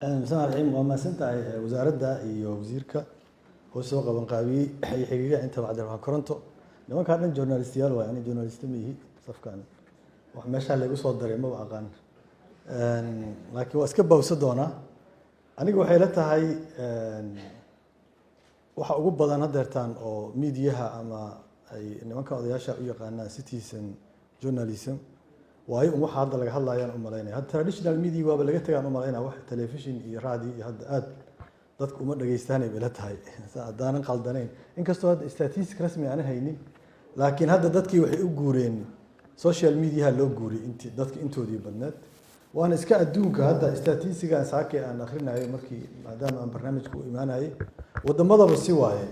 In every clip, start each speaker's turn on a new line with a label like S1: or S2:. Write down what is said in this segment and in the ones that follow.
S1: مساء الحين وما سنت وزارة iyo wasiirka oo soo qaban qaabiyay xigiga inta bacda waxa koronto nimanka dhan journalistiyaal waa yani journalist mihi safkan wax meesha lagu soo daray ma aqaan laakiin waa iska bawsa doona aniga waxay la tahay waxa ugu badan hadeertaan oo meediyaha ama ay nimanka odayaasha u yaqaanaan citizen journalism waayo waxa hadda laga hadlayaan u maleynaa hadda traditional media waa laga tagaan u maleynaa wax television iyo radio iyo hadda aad dadku uma dhageystaan ay la tahay saadaan qaldaneen inkastoo hadda statistics rasmi aan haynin laakiin hadda dadkii waxay u guureen social media loo guuriyay intii dadka intoodii badneed waana iska adduunka hadda statistics aan saakay aan akhrinayo markii maadaama aan barnaamijku u imaanayay wadamada si waaye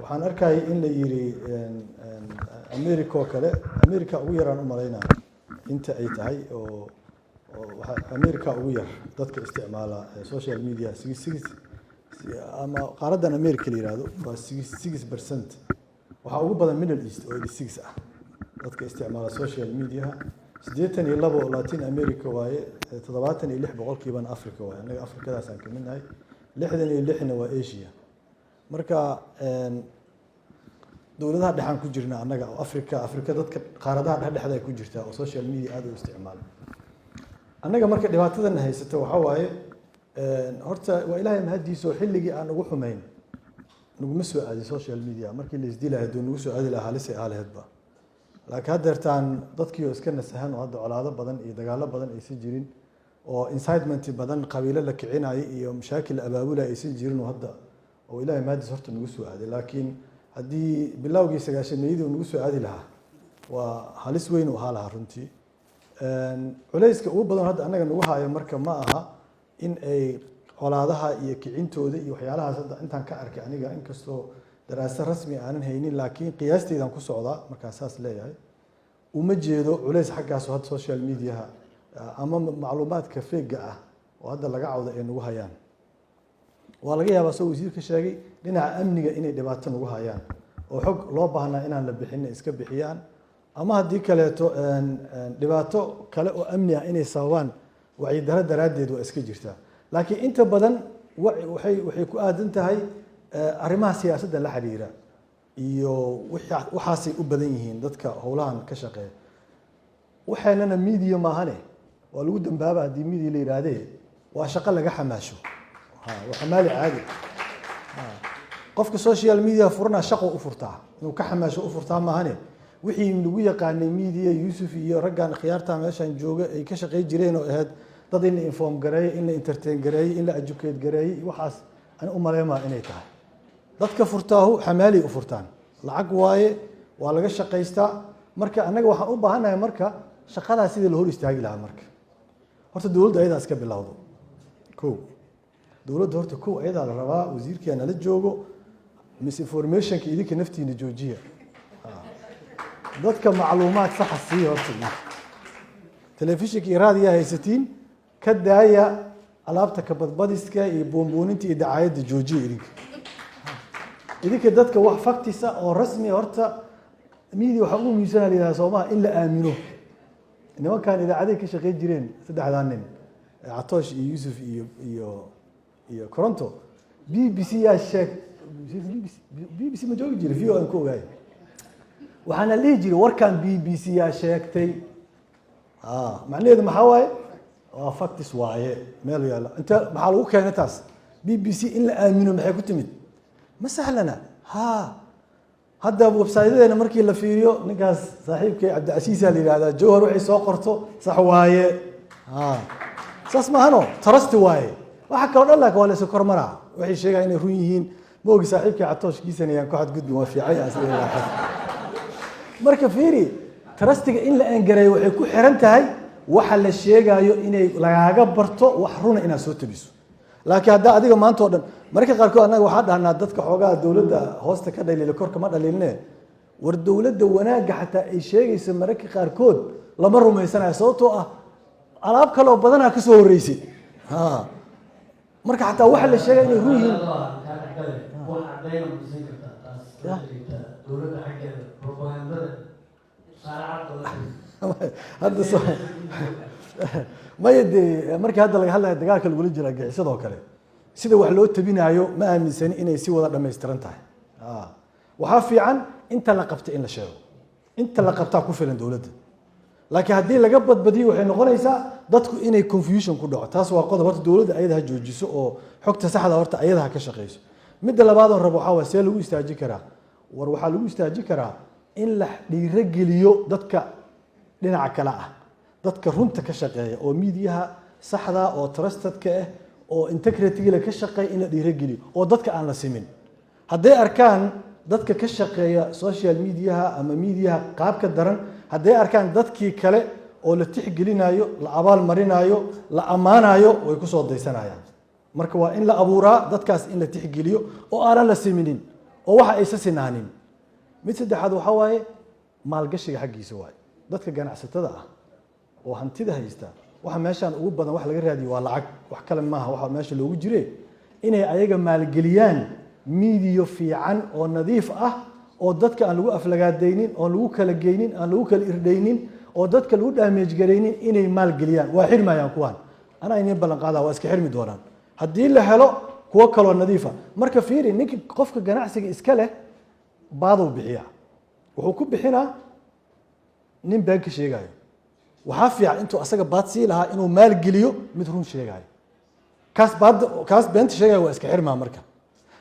S1: waxaan arkay in la yiri America oo kale America ugu yaraan u maleynaa inta ay tahay oo America ugu yar dadka isticmaala social media 66 ama qaaradan America la yiraahdo waa 66% waxa ugu badan Middle East oo 86 ah dadka isticmaala social media 82 Latin America waaye 76% Africa waaye anaga Afrikadaas aan ka midnahay 66 waa Asia marka dawladaha dhaxan ku jirna anaga Afrika dadka qaaradaha dhexda ay ku jirtaa oo social media aad u isticmaala anaga marka dhibaatadan haysato waxa waaye horta waa ilaahay mahadiiso xilligii aan ugu xumeyn nuguma soo aadi social media markii la isdiilay haduu nugu soo aadi lahaa lisay aaleedba laakiin hadeertaan dadkii oo iska nasahan oo hadda colaado badan iyo dagaalo badan ay si jirin oo incitement badan qabiilo la kicinay iyo mashaakil abaabula ay si jirin hadda oo ilaahay mahadiiso horta nugu soo aadi laakiin haddii bilowgii sagaashameeyadii nugu soo aadi lahaa waa halis weyn oo halaha runtii culayska ugu badan hadda anaga nagu haayo marka ma aha in ay colaadaha iyo kicintooda iyo waxyaalahaas hadda intaan ka arkay aniga inkastoo daraasad rasmi aanan haynin laakiin qiyaasteedan ku socdaa markaa saas leeyahay uma jeedo culays xaggaas hadda social media ama macluumaadka feega ah oo hadda laga cawdo ay nagu hayaan waa laga yaabaa soo wasiirka sheegay dhinaca amniga inay dhibaato nagu hayaan oo xog loo baahnaa inaan la bixin iska bixiyaan ama haddii kaleeto dhibaato kale oo amni ah inay sababaan wacyi daro daraadeed waa iska jirtaa laakiin inta badan waxay ku aadan tahay arrimaha siyaasadda la xiriira iyo waxaasay u badan yihiin dadka howlahan ka shaqeeya waxaanana media maahane waa lagu dambaaba haddii media la yiraahdee waa shaqo laga xamaasho وحمالي عادي قفك السوشيال ميديا فرنا شقو أفرتها إنه كحماش أفرتها ما هني وحي من ويا قان ميديا يوسف يرجع خيارته ماشان جوجا كشقي جرين وهاد ضد إن إنفورم جراي إن إنترتين جراي إن أجوكيت جراي وحاس أنا أمري ما إني تاع ضد كفرتاه حمالي أفرتان العقواي ولا جش شقيستا مركا أنا جوا حقوب هنا مركا شقالها سيد الهول يستعجلها مركا هرت الدول ده إذا أسكب بالله كو dawladda horta ku ayada la rabaa wasiirkeena la joogo misinformation ka idinka naftiina joojiya dadka macluumaad sax ah sii horta telefishinka iyo raadiyaha haysatiin ka daaya alaabta ka badbadiska iyo boonbooninta iyo dacaayadda joojiya idinka dadka wax faktisa oo rasmi horta media waxa ugu miisaan leeyahay Soomaaliya in la aamino nimankan idaacadaha ka shaqeyn jireen saddexdaan nin Atoosh iyo Yusuf iyo Koronto BBC yaa sheeg BBC ma joogi jiray video aan ku ogaay waxaana leeyahay jiray warkan BBC yaa sheegtay macnaheedu maxaa waaye waa facts waaye meel yaala inta maxaa lagu keenay taas BBC in la aamino maxay ku timid ma sahlana hadda website-deena markii la fiiriyo ninkaas saaxiibkay Cabdi la yiraahdaa Jawhar waxay soo qorto sax waaye saas ma hano trust waaye waxa kale oo dhan la soo kormara waxay sheegayaan inay run yihiin moogi saaxiibkii Atooshkiisanayaan ku xad gudbi waa fiican asliga marka fiiri trustiga in la angaray waxay ku xiran tahay waxa la sheegayo inay lagaaga barto wax run ina soo tabiso laakiin hadda adiga maanta oo dhan marka qaarkood anaga waxa dhahnaa dadka xoogaa dawladda hoosta ka dhaliilay korka ma dhaliilne war dawladda wanaaga xataa ay sheegayso marka qaarkood lama rumaysanayo sababtoo ah alaab kale oo badan ka soo horeysay marka xataa waxa la sheegay inay run yihiin
S2: wax cadayna musin karta taas dawladda xaggeeda propagandada saacad
S1: hadda ma yadee markii hadda laga hadlayo dagaalka lagula jira gixisadoo kale sida wax loo tabinayo ma aaminsani inay si wada dhammaystiran tahay waxaa fiican inta la qabta in la sheego inta la qabtaa ku filan dowladda laakiin haddii laga badbadiyo waxay noqonaysaa dadku inay confusion ku dhaco taas waa qodob horta dowladda ayada ha joojiso oo xogta saxda horta ayada ha ka shaqeyso midda labaad oo rabo waxaa waa see lagu istaaji karaa war waxaa lagu istaaji karaa in la dhiirogeliyo dadka dhinaca kale ah dadka runta ka shaqeeya oo miidiyaha saxda oo trustedka ah oo integrity ka shaqeeya in la dhiirogeliyo oo dadka aan la simin hadday arkaan dadka ka shaqeeya social mediaha ama miidiyaha qaabka daran hadday arkaan dadkii kale oo la tixgelinayo la abaal marinayo la ammaanayo way ku soo daysanayaan marka waa in la abuuraa dadkaas in la tixgeliyo oo aanan la siminin oo waxa aysa sinaanin mid saddexaad waxaa waaye maalgashiga xaggiisa waaye dadka ganacsatada ah oo hantida haysta waxa meeshaan ugu badan wax laga raadiyo waa lacag wax kale maaha waxa meesha loogu jire inay ayaga maalgeliyaan miidiyo fiican oo nadiif ah oo dadka aan lagu aflagaadaynin oo lagu kala geynin aan lagu kala irdhaynin oo dadka lagu damage gareynin inay maalgeliyaan waa xirmayaan kuwaan anaa inay ballan qaadaa waa iska xirmi doonaan haddii la helo kuwo kaloo nadiifa marka fiiri ninka qofka ganacsiga iska leh baaduu bixiya wuxuu ku bixinaa nin been ka sheegayo waxaa fiican intuu asaga baad sii lahaa inuu maalgeliyo mid run sheegayo kaas beenta sheegaya waa iska xirmaa marka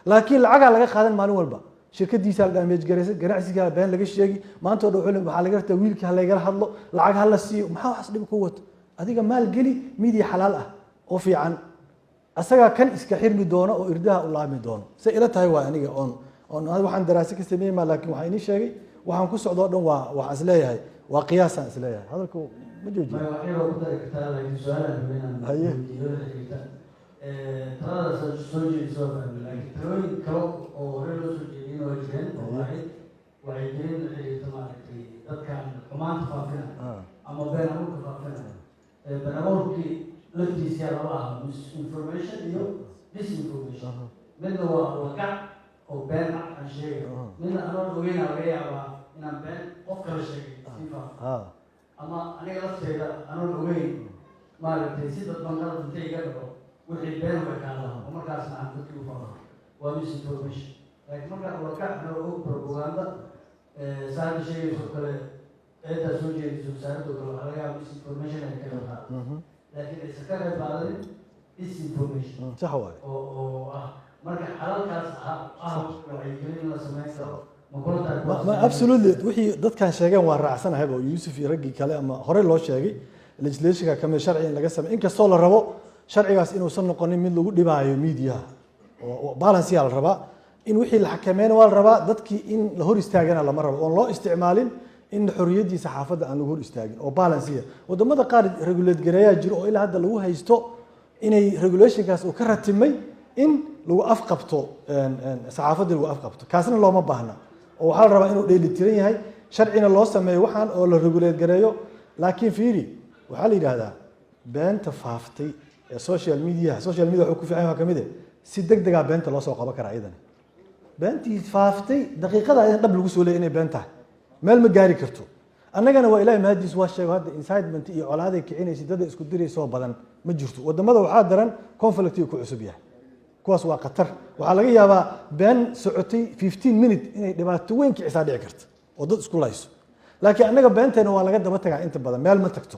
S1: laakiin lacagaa laga qaadan maalin walba shirkadiisa la damage gareysa ganacsiga been laga sheegi maanta oo dhan waxaa laga rabtaa wiilka ha laga hadlo lacag ha la siiyo maxaa waxas dhib ku wato adiga maalgeli miidiya xalaal ah oo fiican asagaa kan iska xirmi doono oo irdaha u laami doono say ila tahay waa aniga waxaan daraase ka sameeyey laakiin waxaa inii sheegay waxaan ku socdo dhan waxaan isleeyahay waa qiyaasaan isleeyahay hadalku ma joojiyo
S2: taladaas soo jeedisoo fahmay laakiin talooyin kale oo hore loo soo jeedin oo jireen oo ahayd waxay jireen la xiriirta maaragtay dadkan xumaanta faafina ama been abuurka faafina been abuurkii laftiisa laba aha misinformation iyo disinformation midna waa wakac oo been aan sheegayo midna anoon ogeyna laga yaabaa inaan been qof kala sheegay si faaf ama aniga lafteeda anoon ogeyn maaragtay si dadban qalad intay iga dhaco wixii been way kaadaan oo markaasna aan dadkii u faafo waa misinformation laakiin markaa wakacna og propaganda saada sheegayso kale eedaa soo jeediso wasaaradoo kale waxaa laga yaaba misinformation ay ka qaado laakiin aysan ka qayb qaadanin disinformation
S1: sax waaye
S2: oo ah marka xalalkaas wacyigelin in la samayn karo
S1: absolutely wixii dadkan sheegeen waa raacsanahay oo Yuusuf iyo raggii kale ama hore loo sheegay legislation-ka kamid sharci in laga sameeyo inkastoo la rabo sharcigaas inuusan noqonin mid lagu dhibaayo miidiyaha oo balance yaa la rabaa in wixii la xakameeyna waa la rabaa dadkii in la hor istaagana lama rabo oon loo isticmaalin in xorriyaddii saxaafadda aan lagu hor istaagin oo balance wadamada qaar regulate gareeyaa jiro oo ilaa hadda lagu haysto inay regulationkaas uu ka ratimay in lagu afqabto saxaafadda lagu afqabto kaasna looma baahna oo waxaa la rabaa inuu dheelitiran yahay sharcina loo sameeyo waxaan oo la regulate gareeyo laakiin fiiri waxaa la yidhaahdaa beenta faaftay social media wuxuu ku fiican yahay kamid ah si degdega beenta loo soo qaban karaa idan beentii faaftay daqiiqada ayaan dhab lagu soo leeyahay inay been tahay meel ma gaari karto annagana waa ilaahay mahadiis waa sheego hadda incitement iyo colaaday kicinaysa dad isku dirayso badan ma jirto wadamada waxaa daran conflict ku cusub yahay kuwaas waa khatar waxaa laga yaabaa been socotay 15 minute inay dhibaato weyn kicisaa dhici karto oo dad isku layso laakiin annaga beenteena waa laga daba tagaa inta badan meel ma tagto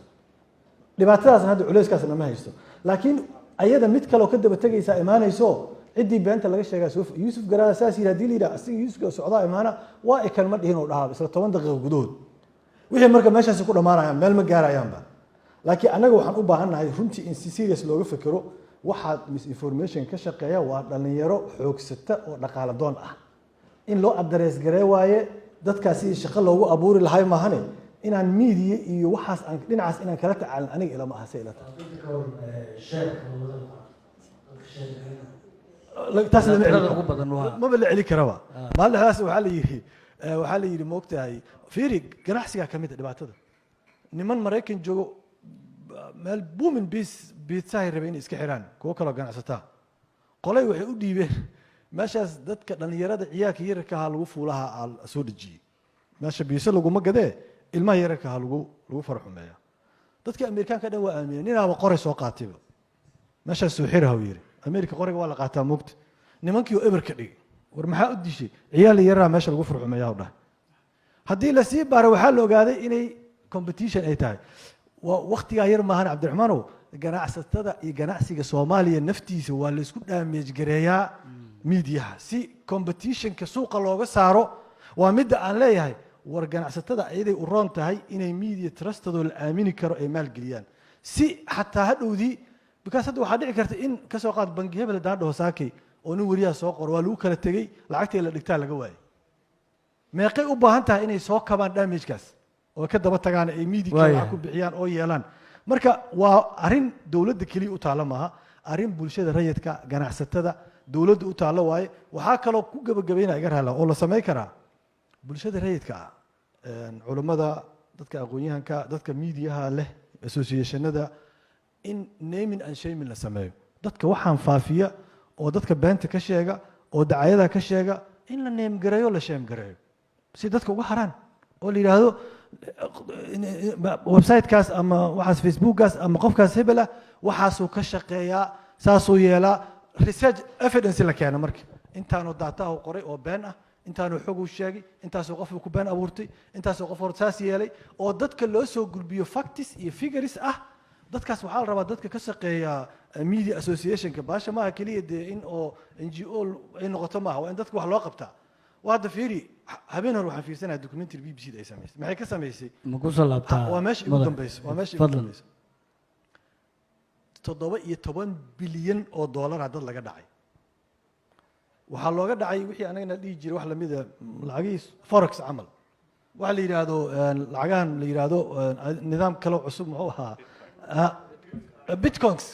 S1: dhibaatadaasna hadda culeyskaas lama haysto laakiin ayada mid kale oo ka daba tagaysa imaanayso ciddii beenta laga sheegaa Yuusuf Garaada saas yiraahdi liida asiga Yuusuf socdaa imaana waa ay kalma dhihin oo dhahaa isla 10 daqiiqo gudahood wixii marka meeshaas ku dhamaanayaan meel ma gaarayaanba laakiin anaga waxaan u baahannahay runtii in si serious looga fikiro waxaad misinformation ka shaqeeya waa dhalinyaro xoogsata oo dhaqaale doon ah in loo address garee waaye dadkaasi shaqo loogu abuuri lahay maahane inaan media iyo waxaas aan dhinacaas inaan kala tacaalin aniga ilama aha say ila tahay taas ma la celi karaba maalintaas waxaa la yiri moogtahay fiiri ganacsiga kamid dhibaatada niman Mareykan joogo meel booming pizza ay rabeen iska xiraan kuwa kale ganacsataa qolay waxay u dhiibeen meeshaas dadka dhalinyarada ciyaarka yarka ah lagu fuulaha soo dhajiyay meesha biisa lagu ma gadee ilmaha yarka ah lagu farxumeeyaa dadka Ameerikaanka dhan waa aamineen inaaba qoray soo qaatayba meeshaas soo xiraha uu yiri Ameerika qoriga waa la qaataa moogta nimankii oo eber ka dhigay war maxaa u dishay ciyaal yaraa meesha lagu furxumeeyaa u dhahay haddii la sii baaro waxaa la ogaaday inay competition ay tahay waqtigaa yar maahan cabdiraxmaanow ganacsatada iyo ganacsiga Soomaaliya naftiisa waa la isku damage gareeyaa miidiyaha si competitionka suuqa looga saaro waa mid aan leeyahay war ganacsatada ayaday u roon tahay inay media trustado la aamini karo ay maal geliyaan si xataa hadhowdii because hadda waxaa dhici karta in ka soo qaad bangi hebel daadho saakay oo nin wariyaha soo qor waa lagu kala tagay lacagtii la dhigtaa laga waayay meeqay u baahan tahay inay soo kabaan damage-kaas oo ka daba tagaan ay media wax ku bixiyaan oo yeelaan marka waa arin dawladda kaliya u taala maaha arin bulshada rayidka ganacsatada dawladda u taala waaye waxaa kaloo ku gabagabeynaa iga raala oo la sameey karaa bulshada rayidka culimada dadka aqoon-yahanka dadka miidiyaha leh associationada in naming and shaming la sameeyo dadka waxaan faafiya oo dadka beenta ka sheega oo dacayada ka sheega in la name gareeyo la shame gareeyo si dadka uga haraan oo la yiraahdo website-kaas ama waxaas Facebook-kaas ama qofkaas hebel ah waxaasuu ka shaqeeyaa saasuu yeelaa research evidence la keeno marka intaanu data uu qoray oo been ah intaanu xog uu sheegay intaasoo qof ku been abuurtay intaasoo qof hortaas yeelay oo dadka loo soo gudbiyo facts iyo figures ah dadkaas waxaa la rabaa dadka ka shaqeeya media association-ka baasha maaha kaliya dee in oo NGO ay noqoto maaha waa in dadka wax loo qabtaa waa hadda fiiri habeen hore waxaan fiirsanayaa documentary BBC da ay samaysay maxay ka samaysay
S2: ma ku soo laabtaa
S1: waa meesha ugu dambeysay waa meesha ugu dambeysay 17 bilyan oo dollar dad laga dhacay waxaa looga dhacay wixii anagana dhihi jiray wax lamid ah lacagii forex camal waxa la yiraahdo lacagahan la yiraahdo nidaam kale cusub muxuu ahaa bitcoins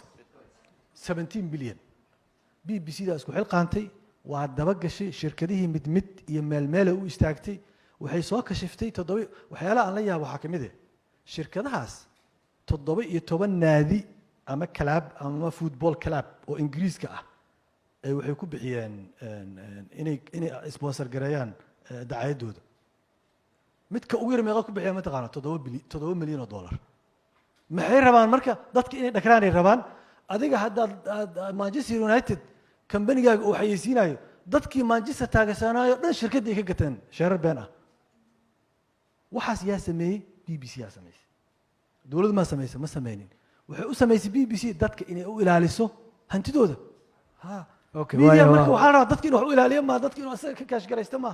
S1: 17 bilyan BBC da isku xilqaantay waa daba gashay shirkadihii mid iyo meel u istaagtay waxay soo kashiftay waxyaalaha aan la yaabo waxa kamid ah shirkadahaas 17 naadi ama club ama football club oo Ingiriiska ah ay waxay ku bixiyeen inay sponsor gareeyaan dacayadooda midka ugu yar meeqa ku bixiyeen ma taqaana 7 milyan oo dollar maxay rabaan marka dadka inay dhakraan ay rabaan adiga hadda Manchester United kambanigaaga uu xayeysiinayo dadkii Manchester taageersanaayo dhan shirkadda ay ka gateen sharar been ah waxaas yaa sameeyay BBC yaa sameeyay dawladdu ma sameeyay ma sameeynin waxay u sameeyay BBC dadka inay u ilaaliso hantidooda ha
S2: okay
S1: media marka waxaa rabaa dadka inay wax u ilaaliyo ma dadka inay asaga ka kaash garaysto ma